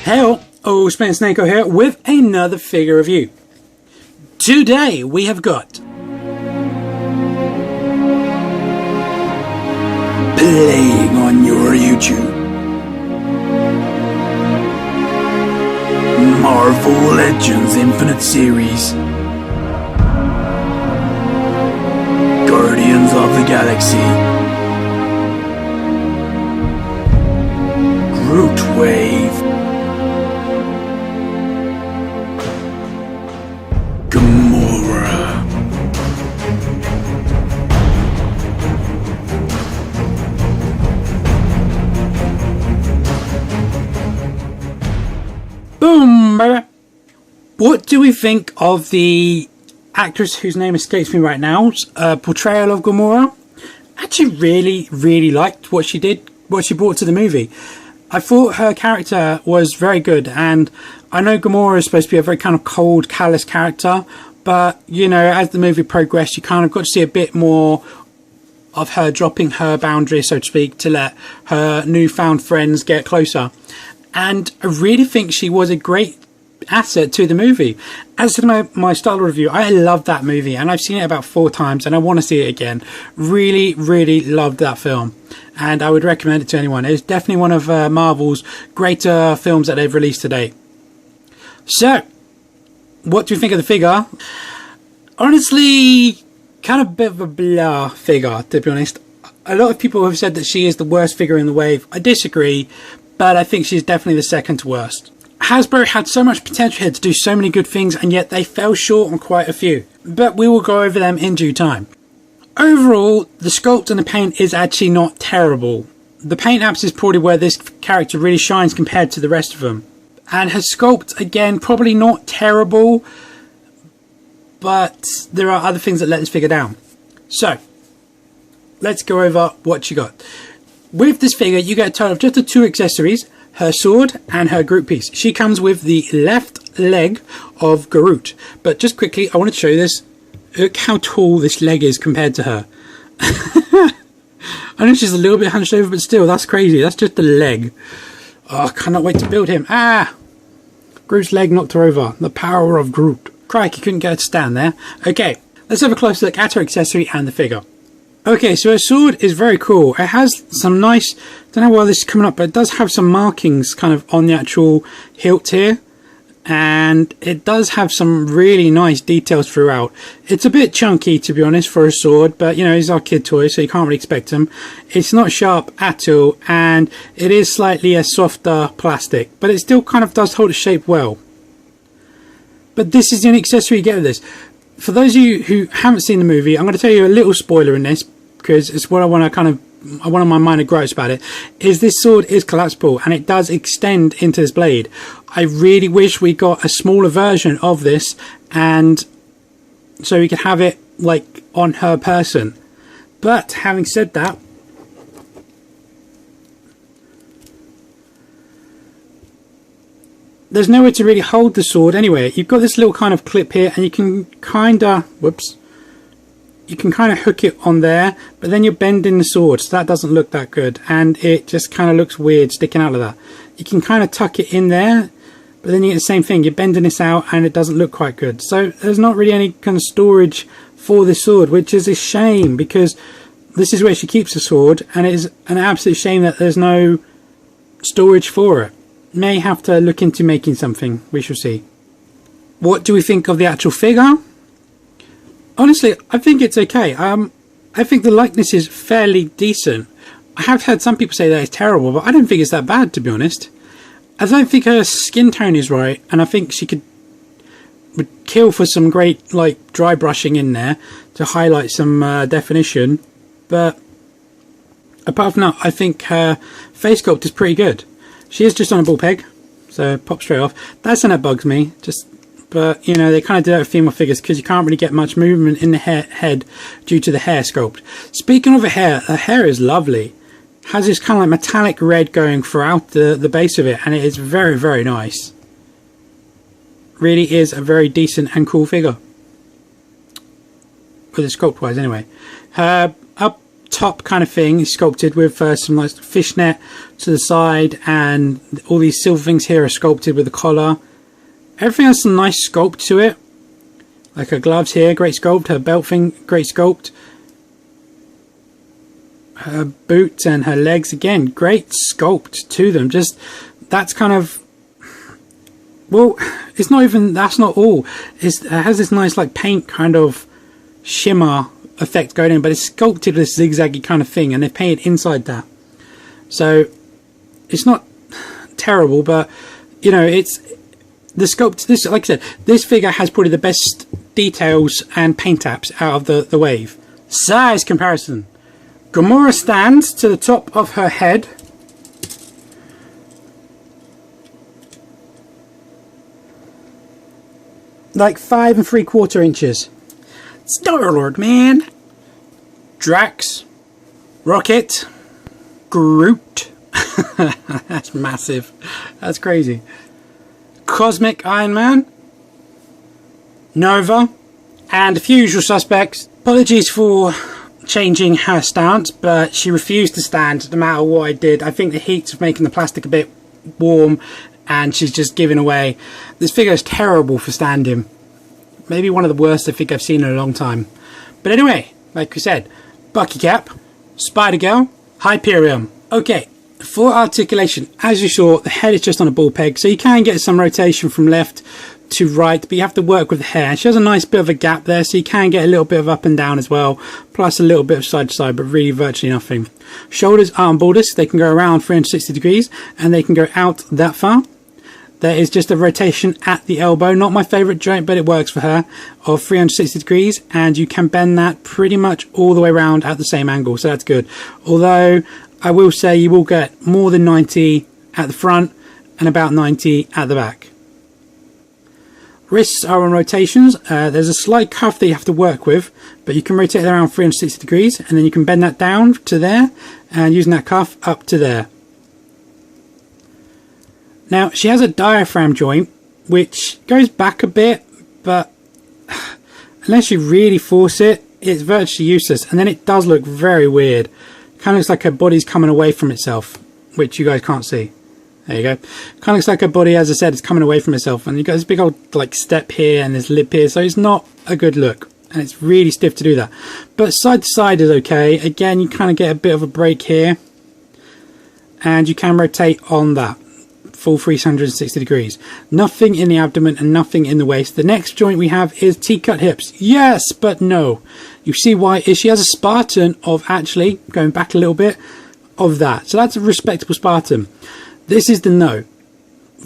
Hello, Spin Snakeo here with another figure review. Today we have got playing on your YouTube Marvel Legends Infinite Series Guardians of the Galaxy Groot Wave Gamora Boom, baby. What do we think of the actress whose name escapes me right now, portrayal of Gamora? I actually really liked what she did, what she brought to the movie. I thought her character was very good, and I know Gamora is supposed to be a very kind of cold, callous character, but you know, as the movie progressed, you kind of got to see a bit more of her dropping her boundaries, so to speak, to let her newfound friends get closer. And I really think she was a great asset to the movie. As to my style review, I love that movie, and I've seen it about 4 times, and I want to see it again. Really loved that film, and I would recommend it to anyone. It's definitely one of Marvel's greater films that they've released to date. So, what do you think of the figure? Honestly, kind of a bit of a blah figure, to be honest. A lot of people have said that she is the worst figure in the wave. I disagree, but I think she's definitely the second worst. Hasbro had so much potential here to do so many good things, and yet they fell short on quite a few. But we will go over them in due time. Overall, the sculpt and the paint is actually not terrible. The paint apps is probably where this character really shines compared to the rest of them. And her sculpt, again, probably not terrible, but there are other things that let this figure down. So, let's go over what you got. With this figure, you get a total of just the 2 accessories, her sword and her Groot piece. She comes with the left leg of Groot. But just quickly, I want to show you this. Look how tall this leg is compared to her. I know she's a little bit hunched over, but still, that's crazy. That's just the leg. Oh, I cannot wait to build him. Groot's leg knocked her over. The power of Groot. Crikey, couldn't get her to stand there. Okay, let's have a close look at her accessory and the figure. Okay, so her sword is very cool. It has some nice, don't know why this is coming up, but it does have some markings kind of on the actual hilt here. And it does have some really nice details throughout. It's a bit chunky, to be honest, for a sword, but you know, it's our kid toy, so you can't really expect them. It's not sharp at all, and it is slightly a softer plastic, but it still kind of does hold its shape well. But this is the only accessory you get with this. For those of you who haven't seen the movie, I'm going to tell you a little spoiler in this, because it's what I want to kind of, one of my minor gripes about it, is this sword is collapsible, and it does extend into this blade. I really wish we got a smaller version of this, and so we could have it like on her person. But having said that, there's nowhere to really hold the sword anyway. You've got this little kind of clip here, and you can kind of, you can kind of hook it on there, but then you're bending the sword, so that doesn't look that good, and it just kind of looks weird sticking out of that. You can kind of tuck it in there, but then you get the same thing, you're bending this out and it doesn't look quite good. So there's not really any kind of storage for this sword, which is a shame, because this is where she keeps the sword, and it is an absolute shame that there's no storage for it. May have to look into making something, we shall see. What do we think of the actual figure? Honestly, I think it's okay. I think the likeness is fairly decent. I have heard some people say that it's terrible, but I don't think it's that bad, to be honest. I don't think her skin tone is right, and I think she would kill for some great like dry brushing in there to highlight some definition. But apart from that, I think her face sculpt is pretty good. She is just on a ball peg, so pop straight off. That's something that bugs me. But, you know, they kind of do that with female figures because you can't really get much movement in the head due to the hair sculpt. Speaking of her hair is lovely. Has this kind of like metallic red going throughout the base of it, and it is very nice. Really is a very decent and cool figure. With the sculpt wise anyway. Up top kind of thing is sculpted with some like fishnet to the side, and all these silver things here are sculpted with the collar. Everything has some nice sculpt to it. Like her gloves here, great sculpt. Her belt thing, great sculpt. Her boots and her legs, again, great sculpt to them. Just, that's kind of, well, it's not even, that's not all. It has this nice like paint kind of shimmer effect going in, but it's sculpted this zigzaggy kind of thing, and they've painted inside that. So it's not terrible, but you know, it's the sculpt. This, like I said, this figure has probably the best details and paint apps out of the wave. Size comparison. Gamora stands to the top of her head. Like 5 3/4 inches. Star-Lord, man. Drax. Rocket. Groot. That's massive. That's crazy. Cosmic Iron Man. Nova. And a few usual suspects. Apologies for changing her stance, but she refused to stand no matter what I did. I think the heat's making the plastic a bit warm, and she's just giving away. This figure is terrible for standing. Maybe one of the worst I think I've seen in a long time. But anyway, like we said, Bucky Cap, Spider-Girl, Hyperion. Okay, for articulation, as you saw, the head is just on a ball peg, so you can get some rotation from left to right, but you have to work with the hair. She has a nice bit of a gap there, so you can get a little bit of up and down as well, plus a little bit of side to side, but really virtually nothing. Shoulders are on borders. They can go around 360 degrees, and they can go out that far. There is just a rotation at the elbow, not my favourite joint, but it works for her, of 360 degrees, and you can bend that pretty much all the way around at the same angle, so that's good. Although I will say you will get more than 90 at the front and about 90 at the back. Wrists are on rotations. There's a slight cuff that you have to work with, but you can rotate it around 360 degrees, and then you can bend that down to there, and using that cuff up to there. Now, she has a diaphragm joint, which goes back a bit, but unless you really force it, it's virtually useless, and then it does look very weird. Kind of looks like her body's coming away from itself, which you guys can't see. There you go. Kind of looks like her body, as I said, is coming away from itself. And you've got this big old like step here and this lip here. So it's not a good look. And it's really stiff to do that. But side to side is okay. Again, you kind of get a bit of a break here. And you can rotate on that. Full 360 degrees. Nothing in the abdomen and nothing in the waist. The next joint we have is T-cut hips. Yes, but no. You see why? Is she has a Spartan of actually, going back a little bit, of that. So that's a respectable Spartan. This is the no.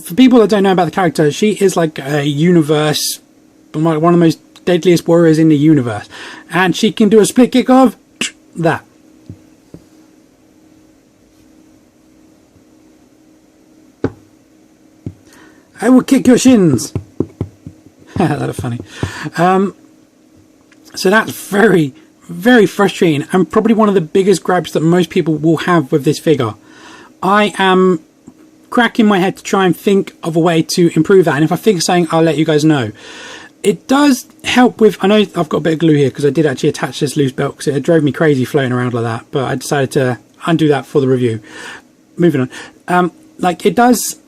For people that don't know about the character, she is like a universe, one of the most deadliest warriors in the universe. And she can do a split kick of that. I will kick your shins. That is funny. So that's very, very frustrating, and probably one of the biggest gripes that most people will have with this figure. I am cracking my head to try and think of a way to improve that, and if I think of something, I'll let you guys know. It does help with, I know I've got a bit of glue here because I did actually attach this loose belt because it drove me crazy floating around like that, but I decided to undo that for the review. Moving on. Like, it does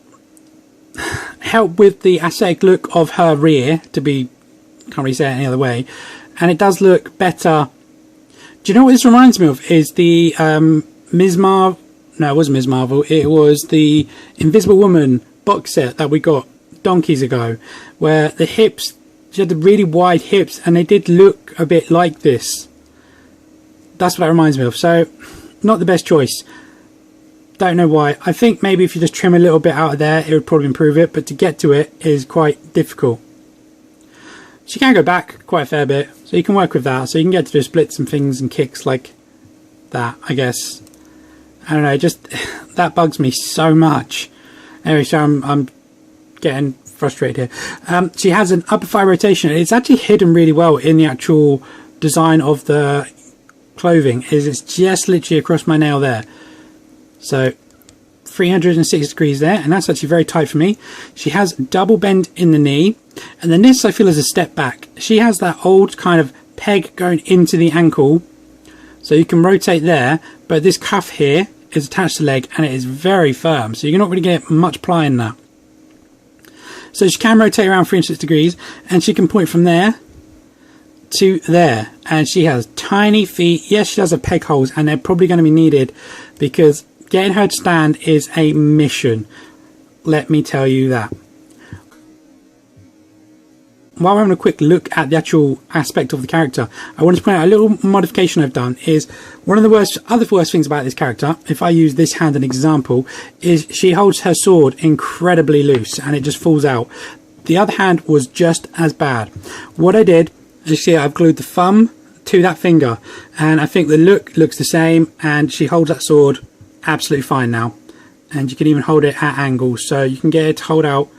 help with the aesthetic look of her rear, to be, can't really say it any other way, and it does look better. Do you know what this reminds me of? Is the Ms. Marvel, no, it wasn't Ms. Marvel, it was the Invisible Woman box set that we got donkeys ago, where the hips, she had the really wide hips, and they did look a bit like this. That's what that reminds me of. So, not the best choice. Don't know why. I think maybe if you just trim a little bit out of there, it would probably improve it, but to get to it is quite difficult. She can go back quite a fair bit, so you can work with that. So you can get to do splits and things and kicks like that, I guess. I don't know, just that bugs me so much. Anyway, so I'm getting frustrated here. She has an upper thigh rotation. It's actually hidden really well in the actual design of the clothing. It's just literally across my nail there. So 360 degrees there, and that's actually very tight for me. She has double bend in the knee, and then this I feel is a step back. She has that old kind of peg going into the ankle, so So you can rotate there, but this cuff here is attached to the leg and it is very firm, so you're not really getting much ply in that. So she can rotate around 360 degrees, and she can point from there to there, and she has tiny feet. Yes, she does have peg holes, and they're probably going to be needed because getting her to stand is a mission, let me tell you that. While we're having a quick look at the actual aspect of the character, I want to point out a little modification I've done. Is one of the other worst things about this character, if I use this hand as an example, is she holds her sword incredibly loose and it just falls out. The other hand was just as bad. What I did, as you see, I've glued the thumb to that finger, and I think the look looks the same, and she holds that sword absolutely fine now. And you can even hold it at angles, so you can get it to hold out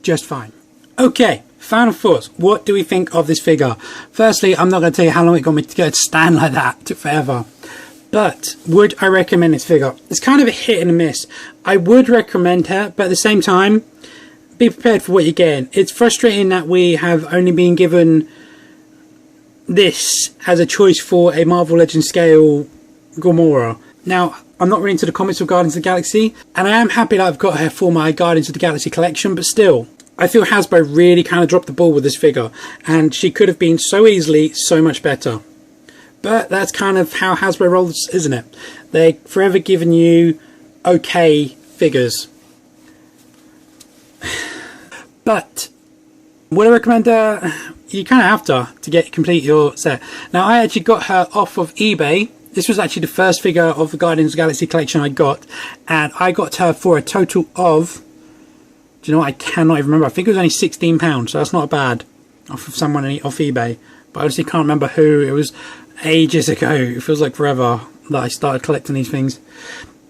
just fine. Okay, final thoughts. What do we think of this figure? Firstly, I'm not going to tell you how long it got me to get it to stand like that. It took forever. But would I recommend this figure? It's kind of a hit and a miss. I would recommend her, but at the same time, be prepared for what you're getting. It's frustrating that we have only been given this as a choice for a Marvel Legends scale Gamora. Now, I'm not really into the comics of Guardians of the Galaxy, and I am happy that I've got her for my Guardians of the Galaxy collection, but still, I feel Hasbro really kind of dropped the ball with this figure, and she could have been so easily so much better. But that's kind of how Hasbro rolls, isn't it? They're forever giving you okay figures. But would I recommend her? You kind of have to complete your set. Now, I actually got her off of eBay. This was actually the first figure of the Guardians of the Galaxy collection I got, and I got her for a total of, do you know what, I cannot even remember. I think it was only £16, so that's not bad off of someone off eBay. But I honestly can't remember who. It was ages ago. It feels like forever that I started collecting these things.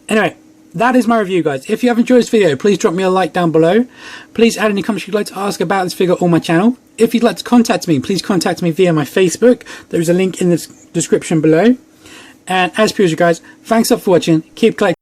Anyway, that is my review, guys. If you have enjoyed this video, please drop me a like down below. Please add any comments you'd like to ask about this figure or my channel. If you'd like to contact me, please contact me via my Facebook. There is a link in the description below. And as per usual, guys, thanks up for watching. Keep collecting.